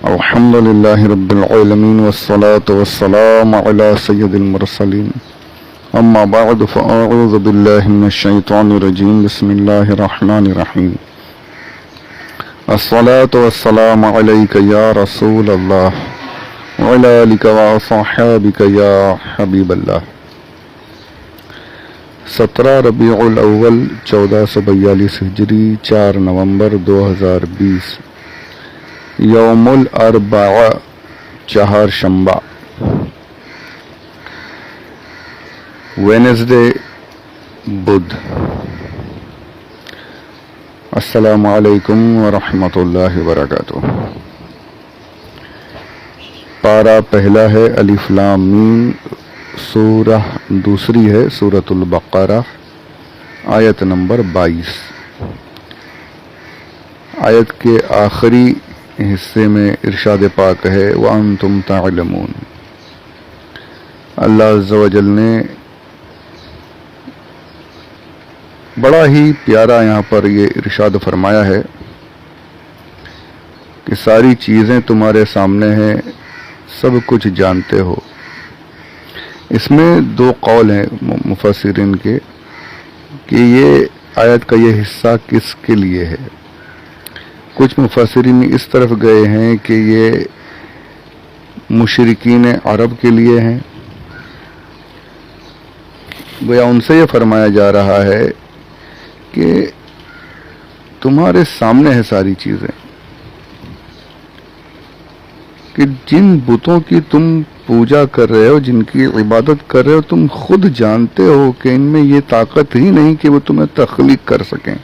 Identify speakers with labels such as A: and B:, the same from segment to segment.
A: الحمد لله رب العالمين والصلاة والسلام على سيد المرسلين أما بعد فأعوذ بالله من الشيطان الرجيم بسم الله الرحمن الرحيم الصلاة والسلام عليك يا رسول الله وعلى آلك وصحابك يا حبيب الله 17 ربیع الاول 1442 ہجری 4 نومبر 2020 یوم الاربعاء چہار شنبہ وینزڈے بدھ السلام علیکم ورحمۃ اللہ وبرکاتہ۔ پارہ پہلا ہے الف لام میم، سورہ دوسری ہے سورۃ البقرہ، آیت نمبر 22۔ آیت کے آخری حصے میں ارشاد پاک ہے وَأَنْتُمْ تَعْلَمُونَ۔ اللہ عز و جل نے بڑا ہی پیارا یہاں پر یہ ارشاد فرمایا ہے کہ ساری چیزیں تمہارے سامنے ہیں، سب کچھ جانتے ہو۔ اس میں دو قول ہیں مفسرین کے کہ یہ آیت کا یہ حصہ کس کے لیے ہے۔ کچھ مفسرین اس طرف گئے ہیں کہ یہ مشرکین عرب کے لیے ہیں، گویا ان سے یہ فرمایا جا رہا ہے کہ تمہارے سامنے ہے ساری چیزیں، کہ جن بتوں کی تم پوجا کر رہے ہو، جن کی عبادت کر رہے ہو، تم خود جانتے ہو کہ ان میں یہ طاقت ہی نہیں کہ وہ تمہیں تخلیق کر سکیں،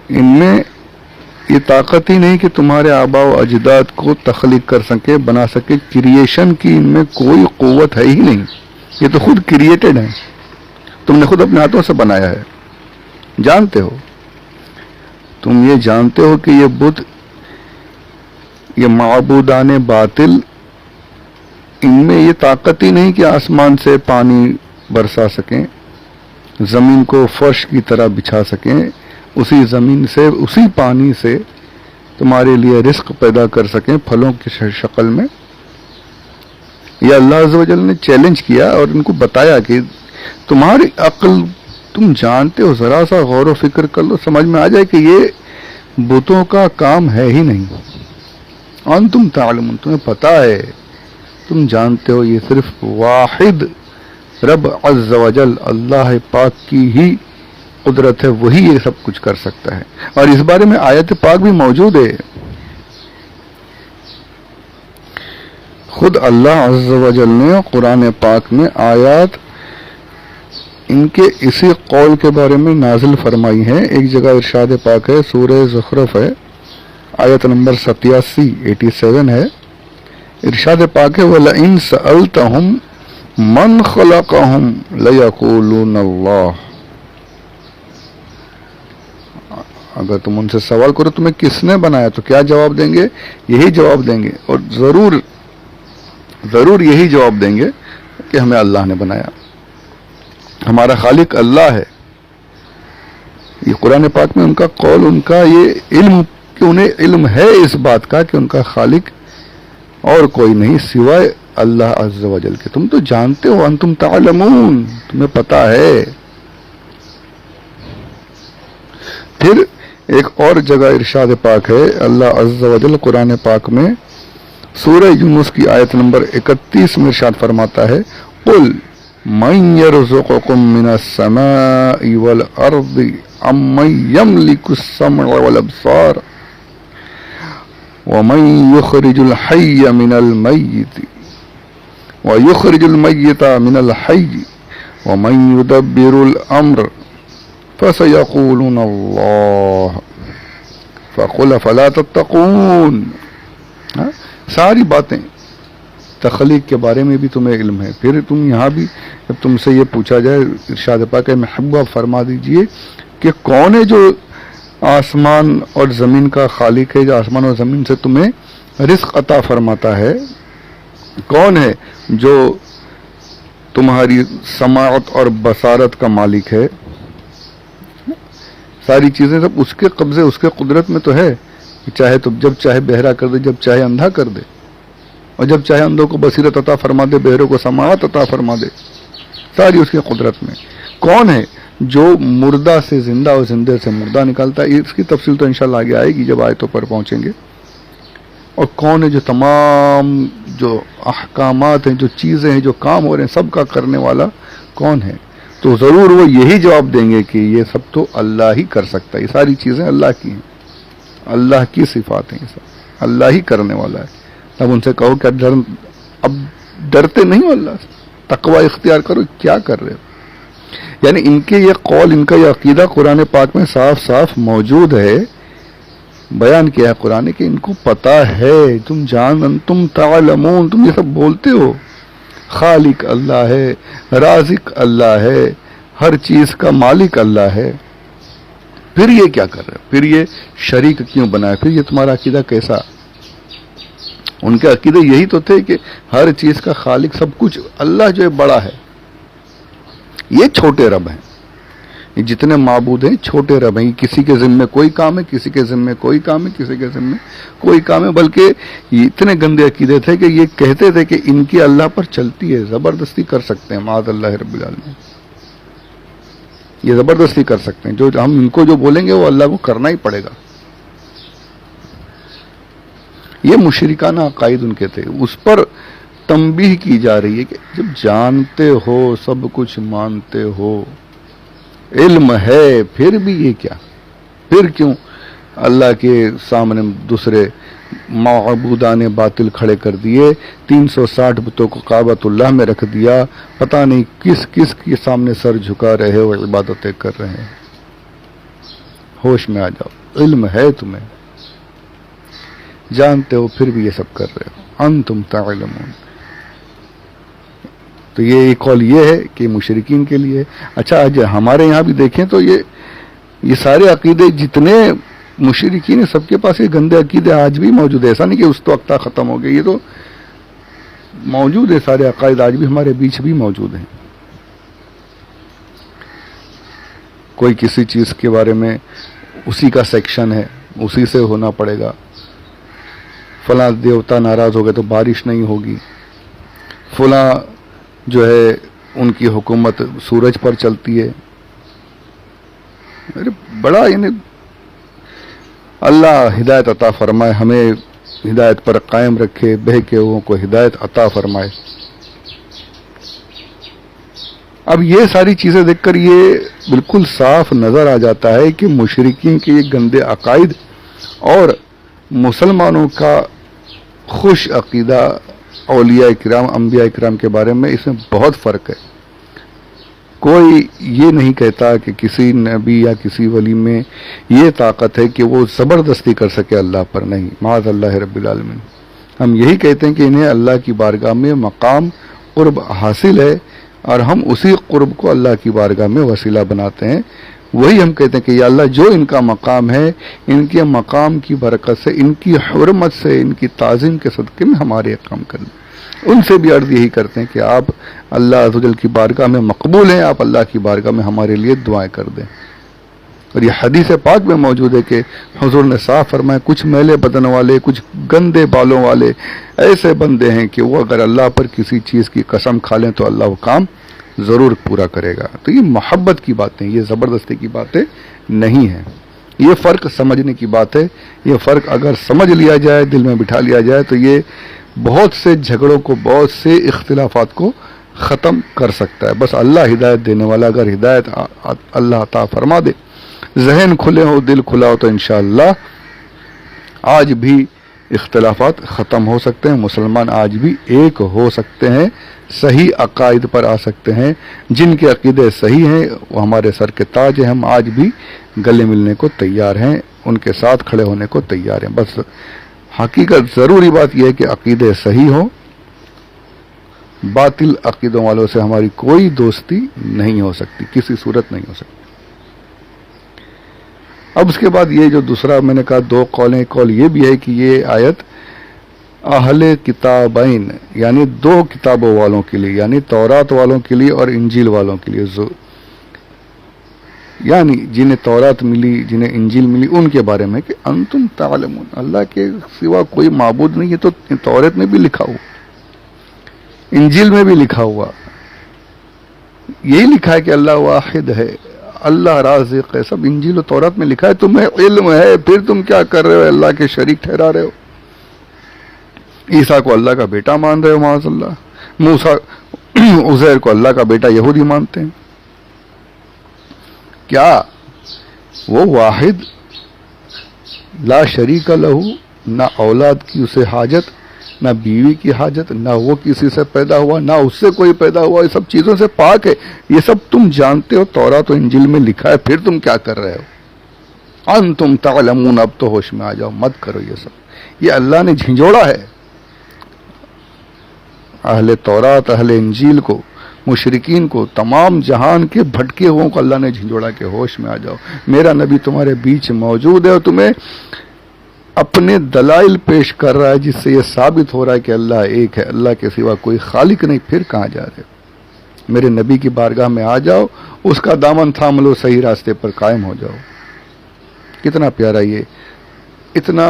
A: ان میں یہ طاقت ہی نہیں کہ تمہارے آباء و اجداد کو تخلیق کر سکے، بنا سکے۔ کریشن کی ان میں کوئی قوت ہے ہی نہیں، یہ تو خود کریٹڈ ہیں، تم نے خود اپنے ہاتھوں سے بنایا ہے، جانتے ہو۔ تم یہ جانتے ہو کہ یہ بت، یہ معبودان باطل، ان میں یہ طاقت ہی نہیں کہ آسمان سے پانی برسا سکیں، زمین کو فرش کی طرح بچھا سکیں، اسی زمین سے اسی پانی سے تمہارے لیے رزق پیدا کر سکیں پھلوں کی شکل میں۔ یہ اللہ عز و جل نے چیلنج کیا اور ان کو بتایا کہ تمہاری عقل، تم جانتے ہو، ذرا سا غور و فکر کر لو، سمجھ میں آ جائے کہ یہ بتوں کا کام ہے ہی نہیں۔ انتم تعلمون، تمہیں پتا ہے، تم جانتے ہو، یہ صرف واحد رب عز و جل اللہ پاک کی ہی قدرت ہے، وہی یہ سب کچھ کر سکتا ہے۔ اور اس بارے میں آیت پاک بھی موجود ہے، خود اللہ عز و جل نے قرآن پاک میں آیات ان کے اسی قول کے بارے میں نازل فرمائی ہیں۔ ایک جگہ ارشاد پاک ہے، سورہ زخرف ہے، آیت نمبر 87 ہے، ارشاد پاک ہے وَلَئِن سَأَلْتَهُمْ مَنْ خَلَقَهُمْ لَيَقُولُونَ اللَّهُ۔ اگر تم ان سے سوال کرو تمہیں کس نے بنایا تو کیا جواب دیں گے؟ یہی جواب دیں گے، اور ضرور یہی جواب دیں گے کہ ہمیں اللہ نے بنایا، ہمارا خالق اللہ ہے۔ یہ قرآن پاک میں ان کا قول، ان کا یہ علم کہ انہیں علم ہے اس بات کا کہ ان کا خالق اور کوئی نہیں سوائے اللہ عز و جل کے۔ تم تو جانتے ہو، انتم تعلمون، تمہیں پتا ہے۔ پھر ایک اور جگہ ارشاد پاک ہے اللہ عز و جل قرآن پاک میں سورہ یونس کی آیت نمبر 31 میں ارشاد فرماتا ہے قُلْ مَنْ يَرْزُقُكُم مِّنَ السَّمَاءِ وَالْأَرْضِ أَمَّن يَمْلِكُ السَّمْعَ وَالْأَبْصَارَ وَمَن يُخْرِجُ الْحَيَّ مِنَ الْمَيِّتِ وَيُخْرِجُ الْمَيِّتَ مِنَ الْحَيِّ وَمَن يُدَبِّرُ الْأَمْرَ فَسَيَقُولُونَ اللَّهُ فَقُلْ أَفَلَا تَتَّقُونَ۔ ساری باتیں تخلیق کے بارے میں بھی تمہیں علم ہے۔ پھر تم یہاں بھی جب تم سے یہ پوچھا جائے ارشاد پاک ہے محبوبہ فرما دیجئے کہ کون ہے جو آسمان اور زمین کا خالق ہے، جو آسمان اور زمین سے تمہیں رزق عطا فرماتا ہے، کون ہے جو تمہاری سماعت اور بصارت کا مالک ہے۔ ساری چیزیں سب اس کے قبضے، اس کے قدرت میں تو ہے، چاہے تو جب چاہے بہرا کر دے، جب چاہے اندھا کر دے، اور جب چاہے اندھوں کو بصیرت عطا فرما دے، بہروں کو سماعت عطا فرما دے، ساری اس کی قدرت میں۔ کون ہے جو مردہ سے زندہ اور زندے سے مردہ نکالتا ہے؟ اس کی تفصیل تو انشاءاللہ آگے آئے گی جب آیتوں پر پہنچیں گے۔ اور کون ہے جو تمام جو احکامات ہیں، جو چیزیں ہیں، جو کام ہو رہے ہیں، سب کا کرنے والا کون ہے؟ تو ضرور وہ یہی جواب دیں گے کہ یہ سب تو اللہ ہی کر سکتا ہے، یہ ساری چیزیں اللہ کی ہیں، اللہ کی صفات ہیں، یہ سب اللہ ہی کرنے والا ہے۔ اب ان سے کہو کہ اب ڈرتے نہیں ہو اللہ سے؟ تقوی اختیار کرو، کیا کر رہے ہو؟ یعنی ان کے یہ قول، ان کا یہ عقیدہ قرآن پاک میں صاف صاف موجود ہے، بیان کیا ہے قرآن کہ ان کو پتا ہے، تم تعلمون، تم یہ سب بولتے ہو، خالق اللہ ہے، رازق اللہ ہے، ہر چیز کا مالک اللہ ہے، پھر یہ کیا کر رہے ہو؟ پھر یہ شریک کیوں بنائے؟ پھر یہ تمہارا عقیدہ کیسا؟ ان کے عقیدے یہی تو تھے کہ ہر چیز کا خالق، سب کچھ اللہ جو ہے بڑا ہے، یہ چھوٹے رب ہیں، یہ جتنے معبود ہیں چھوٹے رب ہیں، کسی کے ذمے کوئی کام ہے، کسی کے ذمے کوئی کام ہے، کسی کے ذمے کوئی کام ہے۔ بلکہ یہ اتنے گندے عقیدے تھے کہ یہ کہتے تھے کہ ان کی اللہ پر چلتی ہے، زبردستی کر سکتے ہیں، معاذ اللہ رب العالمین، یہ زبردستی کر سکتے ہیں، جو ہم ان کو جو بولیں گے وہ اللہ کو کرنا ہی پڑے گا۔ یہ مشرکانہ عقائد ان کے تھے، اس پر تنبیہ کی جا رہی ہے کہ جب جانتے ہو، سب کچھ مانتے ہو، علم ہے، پھر بھی یہ کیا؟ پھر کیوں اللہ کے سامنے دوسرے معبودان باطل کھڑے کر دیے؟ 360 بتوں کو کعبۃ اللہ میں رکھ دیا، پتہ نہیں کس کس کے سامنے سر جھکا رہے ہو، عبادتیں کر رہے ہیں۔ ہوش میں آ جاؤ، علم ہے تمہیں، جانتے ہو، پھر بھی یہ سب کر رہے ہو، انتم تعلمون۔ تو یہ قول یہ ہے کہ مشرکین کے لیے۔ اچھا آج ہمارے یہاں بھی دیکھیں تو یہ سارے عقیدے جتنے مشرکین ہیں، سب کے پاس یہ گندے عقیدے آج بھی موجود ہے، ایسا نہیں کہ اس تو وقت ختم ہو گئے، یہ تو موجود ہے، سارے عقائد آج بھی ہمارے بیچ بھی موجود ہیں۔ کوئی کسی چیز کے بارے میں اسی کا سیکشن ہے، اسی سے ہونا پڑے گا، فلاں دیوتا ناراض ہو گئے تو بارش نہیں ہوگی، فلاں جو ہے ان کی حکومت سورج پر چلتی ہے۔ بڑا یعنی اللہ ہدایت عطا فرمائے، ہمیں ہدایت پر قائم رکھے، بہکے ہوئوں کو ہدایت عطا فرمائے۔ اب یہ ساری چیزیں دیکھ کر یہ بالکل صاف نظر آ جاتا ہے کہ مشرکین کے یہ گندے عقائد اور مسلمانوں کا خوش عقیدہ اولیاء کرام، انبیاء کرام کے بارے میں، اس میں بہت فرق ہے۔ کوئی یہ نہیں کہتا کہ کسی نبی یا کسی ولی میں یہ طاقت ہے کہ وہ زبردستی کر سکے اللہ پر، نہیں، معاذ اللہ رب العالمین۔ ہم یہی کہتے ہیں کہ انہیں اللہ کی بارگاہ میں مقام قرب حاصل ہے، اور ہم اسی قرب کو اللہ کی بارگاہ میں وسیلہ بناتے ہیں۔ وہی ہم کہتے ہیں کہ یا اللہ جو ان کا مقام ہے، ان کے مقام کی برکت سے، ان کی حرمت سے، ان کی تعظیم کے صدقے میں ہمارے کام کر دیں۔ ان سے بھی عرض یہی کرتے ہیں کہ آپ اللہ عز و جل کی بارگاہ میں مقبول ہیں، آپ اللہ کی بارگاہ میں ہمارے لیے دعائیں کر دیں۔ اور یہ حدیث پاک میں موجود ہے کہ حضور نے صاف فرمایا، کچھ میلے بدن والے، کچھ گندے بالوں والے ایسے بندے ہیں کہ وہ اگر اللہ پر کسی چیز کی قسم کھا لیں تو اللہ وہ کام ضرور پورا کرے گا۔ تو یہ محبت کی باتیں، یہ زبردستی کی باتیں نہیں ہیں، یہ فرق سمجھنے کی بات ہے۔ یہ فرق اگر سمجھ لیا جائے، دل میں بٹھا لیا جائے، تو یہ بہت سے جھگڑوں کو، بہت سے اختلافات کو ختم کر سکتا ہے۔ بس اللہ ہدایت دینے والا، اگر ہدایت اللہ عطا فرما دے، ذہن کھلے ہو، دل کھلا ہو، تو انشاءاللہ آج بھی اختلافات ختم ہو سکتے ہیں، مسلمان آج بھی ایک ہو سکتے ہیں، صحیح عقائد پر آ سکتے ہیں۔ جن کے عقیدے صحیح ہیں وہ ہمارے سر کے تاج ہیں، ہم آج بھی گلے ملنے کو تیار ہیں، ان کے ساتھ کھڑے ہونے کو تیار ہیں۔ بس حقیقت ضروری بات یہ ہے کہ عقیدے صحیح ہوں، باطل عقیدوں والوں سے ہماری کوئی دوستی نہیں ہو سکتی، کسی صورت نہیں ہو سکتی۔ اب اس کے بعد یہ جو دوسرا میں نے کہا دو قولیں، قول یہ بھی ہے کہ یہ آیت اہل کتابین یعنی دو کتابوں والوں کے لیے، یعنی تورات والوں کے لیے اور انجیل والوں کے لیے، یعنی جنہیں تورات ملی، جنہیں انجیل ملی، ان کے بارے میں کہ انتم تعلمون، اللہ کے سوا کوئی معبود نہیں. یہ تو تورات میں بھی لکھا ہوا، انجیل میں بھی لکھا ہوا، یہی لکھا ہے کہ اللہ واحد ہے، اللہ رازق ہے، سب انجیل و تورات میں لکھا ہے. تمہیں علم ہے، پھر تم کیا کر رہے ہو؟ اللہ کے شریک ٹھہرا رہے ہو. عیسیٰ کو اللہ کا بیٹا مان رہے ہو، معاذ اللہ. موسیٰ عزیر کو اللہ کا بیٹا یہودی مانتے ہیں. کیا وہ واحد لا شریک لہو، نہ اولاد کی اسے حاجت، نہ بیوی کی حاجت، نہ وہ کسی سے پیدا ہوا، نہ اس سے کوئی پیدا ہوا، یہ سب چیزوں سے پاک ہے. یہ سب تم جانتے ہو، تورات و انجیل میں لکھا ہے، پھر تم کیا کر رہے ہو؟ انتم تعلمون، اب تو ہوش میں آ جاؤ، مت کرو یہ سب. یہ اللہ نے جھنجھوڑا ہے اہل تورات، اہل انجیل کو، مشرکین کو، تمام جہان کے بھٹکے ہوئوں کو اللہ نے جھنجھوڑا کہ ہوش میں آ جاؤ، میرا نبی تمہارے بیچ موجود ہے اور تمہیں اپنے دلائل پیش کر رہا ہے جس سے یہ ثابت ہو رہا ہے کہ اللہ ایک ہے، اللہ کے سوا کوئی خالق نہیں. پھر کہاں جا رہے ہو؟ میرے نبی کی بارگاہ میں آ جاؤ، اس کا دامن تھام لو، صحیح راستے پر قائم ہو جاؤ. کتنا پیارا یہ اتنا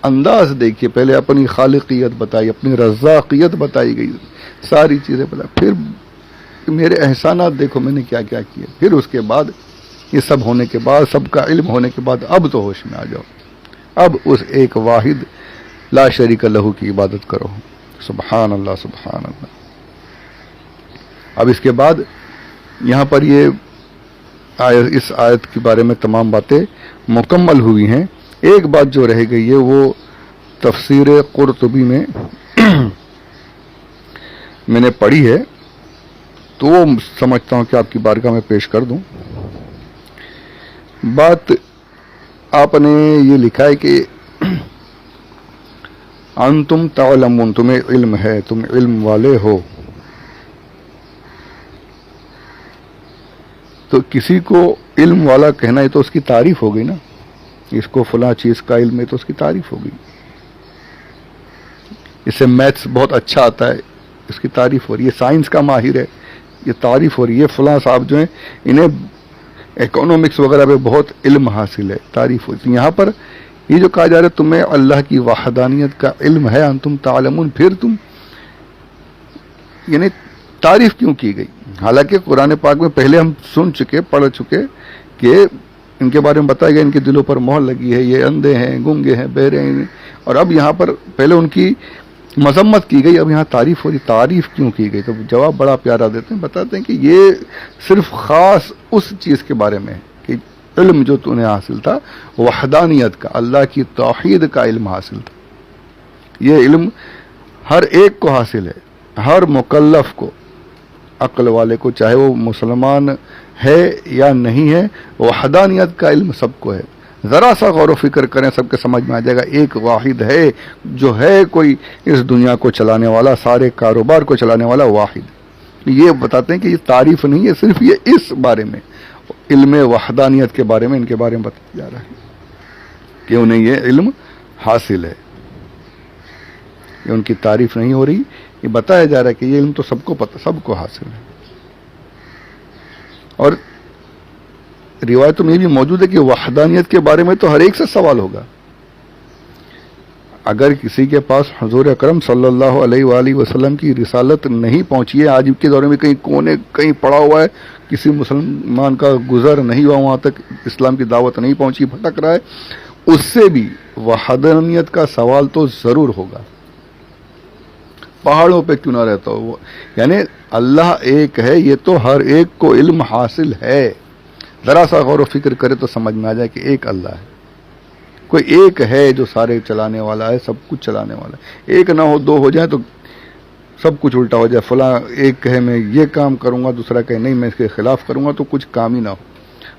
A: انداز دیکھیے. پہلے اپنی خالقیت بتائی، اپنی رزاقیت بتائی گئی، ساری چیزیں بتائی. پھر میرے احسانات دیکھو میں نے کیا کیا کیے. پھر اس کے بعد یہ سب ہونے کے بعد، سب کا علم ہونے کے بعد، اب تو ہوش میں آ جاؤ، اب اس ایک واحد لا شریک لہو کی عبادت کرو. سبحان اللہ، سبحان اللہ. اب اس کے بعد یہاں پر یہ اس آیت کے بارے میں تمام باتیں مکمل ہوئی ہیں. ایک بات جو رہ گئی ہے وہ تفسیر قرطبی میں میں نے پڑھی ہے، تو وہ سمجھتا ہوں کہ آپ کی بارگاہ میں پیش کر دوں. بات آپ نے یہ لکھا ہے کہ انتم تعلمون، تمہیں علم ہے، تم علم والے ہو. تو کسی کو علم والا کہنا ہے تو اس کی تعریف ہو گئی نا. اس کو فلاں چیز کا علم ہے تو اس کی تعریف ہو گئی. اس سے میتھس بہت اچھا آتا ہے، اس کی تعریف ہو رہی ہے. سائنس کا ماہر ہے، یہ تعریف ہو رہی ہے. فلاں صاحب جو ہیں انہیں اکنامکس وغیرہ پہ بہت علم حاصل ہے، تعریف ہوتی ہے. یہاں پر یہ جو کہا جا رہا ہے تمہیں اللہ کی وحدانیت کا علم ہے، انتم تعلمون، پھر تم، یعنی تعریف کیوں کی گئی؟ حالانکہ قرآن پاک میں پہلے ہم سن چکے، پڑھ چکے کہ ان کے بارے میں بتایا گیا ان کے دلوں پر مہر لگی ہے، یہ اندھے ہیں، گونگے ہیں، بہرے ہیں. اور اب یہاں پر پہلے ان کی مذمت کی گئی، اب یہاں تعریف ہو رہی. تعریف کیوں کی گئی؟ تو جواب بڑا پیارا دیتے ہیں، بتاتے ہیں کہ یہ صرف خاص اس چیز کے بارے میں ہے کہ علم جو تو نے حاصل تھا وحدانیت کا، اللہ کی توحید کا علم حاصل تھا. یہ علم ہر ایک کو حاصل ہے، ہر مکلف کو، عقل والے کو، چاہے وہ مسلمان ہے یا نہیں ہے. وحدانیت کا علم سب کو ہے. ذرا سا غور و فکر کریں، سب کے سمجھ میں آ جائے گا ایک واحد ہے جو ہے کوئی اس دنیا کو چلانے والا، سارے کاروبار کو چلانے والا واحد. یہ بتاتے ہیں کہ یہ تعریف نہیں ہے، صرف یہ اس بارے میں، علم وحدانیت کے بارے میں، ان کے بارے میں بتایا جا رہا ہے کہ انہیں یہ علم حاصل ہے. یہ ان کی تعریف نہیں ہو رہی، یہ بتایا جا رہا ہے کہ یہ علم تو سب کو پتہ، سب کو حاصل ہے. اور روایتوں میں یہ بھی موجود ہے کہ وحدانیت کے بارے میں تو ہر ایک سے سوال ہوگا. اگر کسی کے پاس حضور اکرم صلی اللہ علیہ وآلہ وسلم کی رسالت نہیں پہنچی ہے، آج کے دور میں کہیں کونے کہیں پڑا ہوا ہے، کسی مسلمان کا گزر نہیں ہوا وہاں تک، اسلام کی دعوت نہیں پہنچی، بھٹک رہا ہے، اس سے بھی وحدانیت کا سوال تو ضرور ہوگا. پہاڑوں پہ کیوں نہ رہتا ہو وہ، یعنی اللہ ایک ہے، یہ تو ہر ایک کو علم حاصل ہے. ذرا سا غور و فکر کرے تو سمجھ میں آ جائے کہ ایک اللہ ہے، کوئی ایک ہے جو سارے چلانے والا ہے، سب کچھ چلانے والا ہے. ایک نہ ہو، دو ہو جائے تو سب کچھ الٹا ہو جائے. فلاں ایک کہے میں یہ کام کروں گا، دوسرا کہے نہیں میں اس کے خلاف کروں گا، تو کچھ کام ہی نہ ہو.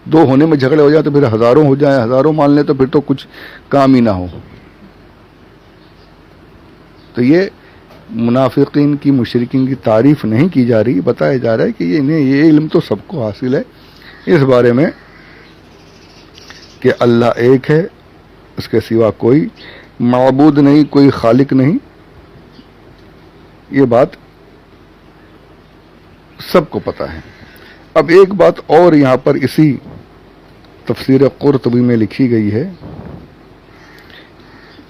A: دو ہونے میں جھگڑے ہو جائے تو پھر ہزاروں ہو جائیں، ہزاروں مان لیں تو پھر تو کچھ کام ہی نہ ہو. تو یہ منافقین کی، مشرکین کی تعریف نہیں کی جا رہی، بتایا جا رہا ہے کہ یہ علم تو سب کو حاصل ہے اس بارے میں کہ اللہ ایک ہے، اس کے سوا کوئی معبود نہیں، کوئی خالق نہیں. یہ بات سب کو پتہ ہے. اب ایک بات اور یہاں پر اسی تفسیر قرطبی میں لکھی گئی ہے.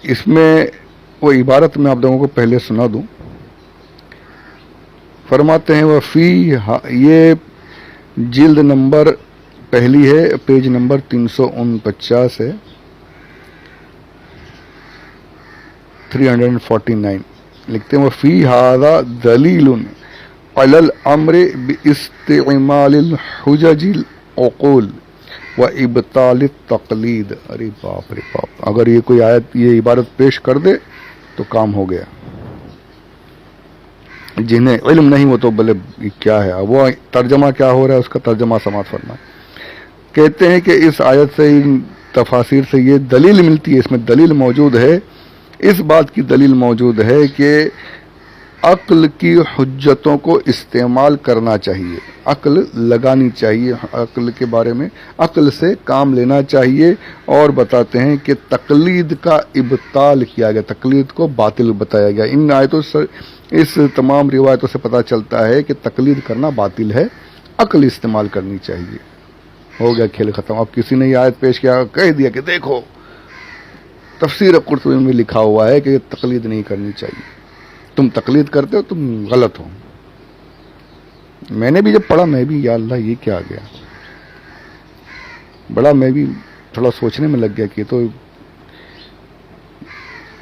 A: اس میں وہ عبارت میں آپ لوگوں کو پہلے سنا دوں. فرماتے ہیں وفی، یہ جلد نمبر پہلی ہے، پیج نمبر 349 ہے، 349. لکھتے ہیں وفی ھذا دلیل علی الامر باستعمال الحجج العقول وابطال التقلید. ارے باپ رے باپ، اگر یہ کوئی آیت، یہ عبارت پیش کر دے تو کام ہو گیا. جنہیں علم نہیں وہ تو بلے کیا ہے، وہ ترجمہ کیا ہو رہا ہے اس کا ترجمہ سماعت فرمائیں. کہتے ہیں کہ اس آیت سے، ان تفاسیر سے یہ دلیل ملتی ہے، اس میں دلیل موجود ہے، اس بات کی دلیل موجود ہے کہ عقل کی حجتوں کو استعمال کرنا چاہیے، عقل لگانی چاہیے، عقل کے بارے میں عقل سے کام لینا چاہیے. اور بتاتے ہیں کہ تقلید کا ابطال کیا گیا، تقلید کو باطل بتایا گیا. ان آیتوں سے، اس تمام روایتوں سے پتہ چلتا ہے کہ تقلید کرنا باطل ہے، عقل استعمال کرنی چاہیے. ہو گیا کھیل ختم. اب کسی نے یہ آیت پیش کیا، کہہ دیا کہ دیکھو تفسیر قرطبی میں لکھا ہوا ہے کہ تقلید نہیں کرنی چاہیے، تم تقلید کرتے ہو، تم غلط ہو. میں نے بھی جب پڑھا، میں بھی یا اللہ یہ کیا آ گیا، بڑا میں بھی تھوڑا سوچنے میں لگ گیا کہ تو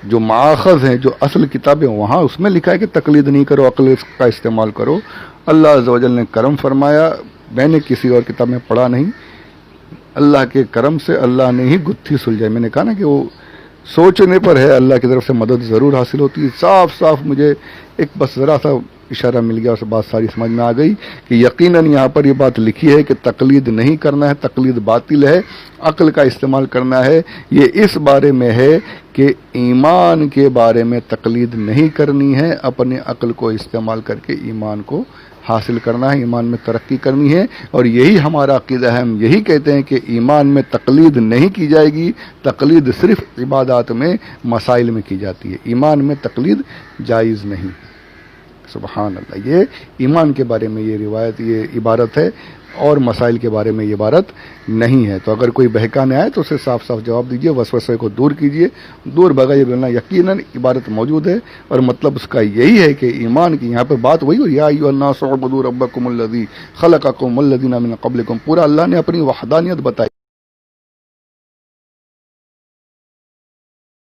A: جو ماخذ ہیں، جو اصل کتابیں، وہاں اس میں لکھا ہے کہ تقلید نہیں کرو، عقل کا استعمال کرو. اللہ عز و جل نے کرم فرمایا، میں نے کسی اور کتاب میں پڑھا نہیں، اللہ کے کرم سے اللہ نے ہی گتھی سلجھائی. میں نے کہا نا کہ وہ سوچنے پر ہے، اللہ کی طرف سے مدد ضرور حاصل ہوتی ہے. صاف صاف مجھے ایک بس ذرا سا اشارہ مل گیا، اس بات ساری سمجھ میں آ گئی کہ یقیناً یہاں پر یہ بات لکھی ہے کہ تقلید نہیں کرنا ہے، تقلید باطل ہے، عقل کا استعمال کرنا ہے. یہ اس بارے میں ہے کہ ایمان کے بارے میں تقلید نہیں کرنی ہے، اپنے عقل کو استعمال کر کے ایمان کو حاصل کرنا ہے، ایمان میں ترقی کرنی ہے. اور یہی ہمارا عقیدہ ہے، ہم یہی کہتے ہیں کہ ایمان میں تقلید نہیں کی جائے گی. تقلید صرف عبادات میں، مسائل میں کی جاتی ہے، ایمان میں تقلید جائز نہیں. سبحان اللہ. یہ ایمان کے بارے میں یہ روایت، یہ عبارت ہے، اور مسائل کے بارے میں یہ عبارت نہیں ہے. تو اگر کوئی بہکانے آئے تو اسے صاف صاف جواب دیجئے، وسوسے کو دور کیجئے. دور بغیر بولنا، یقیناً عبارت موجود ہے، اور مطلب اس کا یہی ہے کہ ایمان کی یہاں پہ بات وہی ہو، یا ایھا الناس اعبدوا ربکم الذی خلقکم والذین من قبلکم. پورا اللہ نے اپنی وحدانیت بتائی.